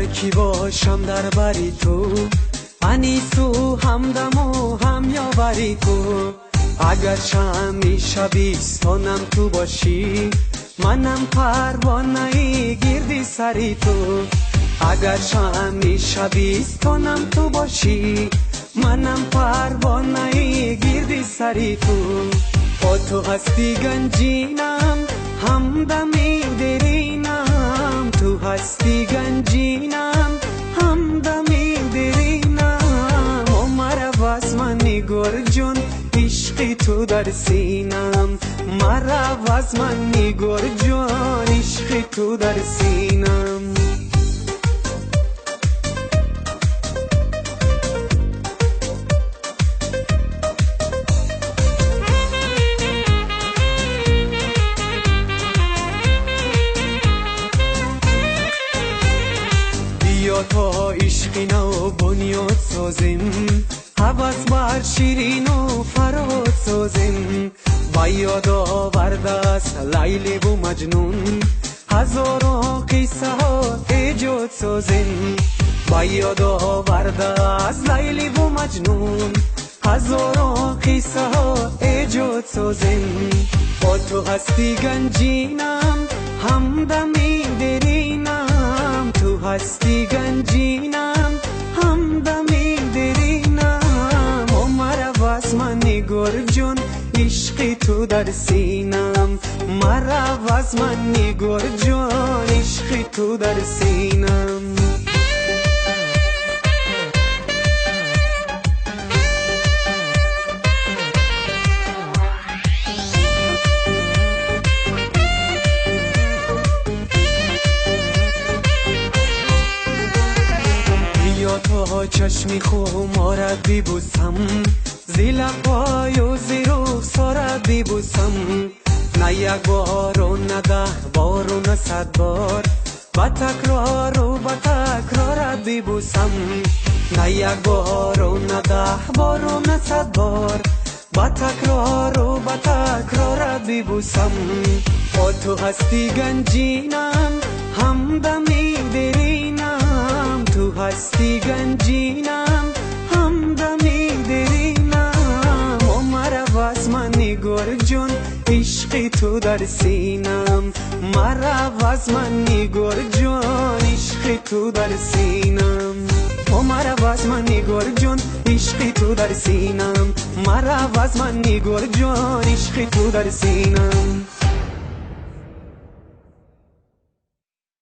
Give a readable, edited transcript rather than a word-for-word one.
هر کی باشم در بری تو، انیس و همدم و همیاوری تو. اگر شمی شبیستانم تو باشی، منم پروانه گردی سری تو. اگر شمی شبیستانم تو باشی، منم پروانه گردی سری تو. با تو هستی گنجینم، همدمی درینم. تو هستی گنجینم، همدمی درینم. مرا از من نگار جون، عشق تو در سینم. مرا از من نگار جون، عشق تو در سینم. بیا تا عشقی نو بنیاد سازیم، حوض بر شیرین و فراد سازیم. با یاد آورده است لیلی و مجنون، هزاران قصه ها ایجاد سازیم. با یاد آورده است لیلی و مجنون، هزاران قصه ها ایجاد سازیم. با تو هستی گنجینم، همدمی درینم. تو هستی گنجینم، همدمی درینم. مرا از من نگار جون، عشق تو در سینم. مرا از من نگار جون، عشق تو در سینم. تا چشمی خمارت ببوسم، زی پای و زی رخسارت ببوسم. نه یک بار و نه 10 بار و نه 100 بار، با تکرار و با تکرارت ببوسم. نه یک بار و نه 10 بار و نه 100 بار، با تکرار و با تکرارت ببوسم. با تو هستی گنجینم، همدمی درینم. تو هستی گنجینم، همدمی درینم. مرا از من نگار جون، عشق تو در سینم. مرا از من نگار جون، عشق تو در سینم. مرا از من نگار جون، عشق تو در سینم. مرا از من نگار جون، عشق تو در سینم.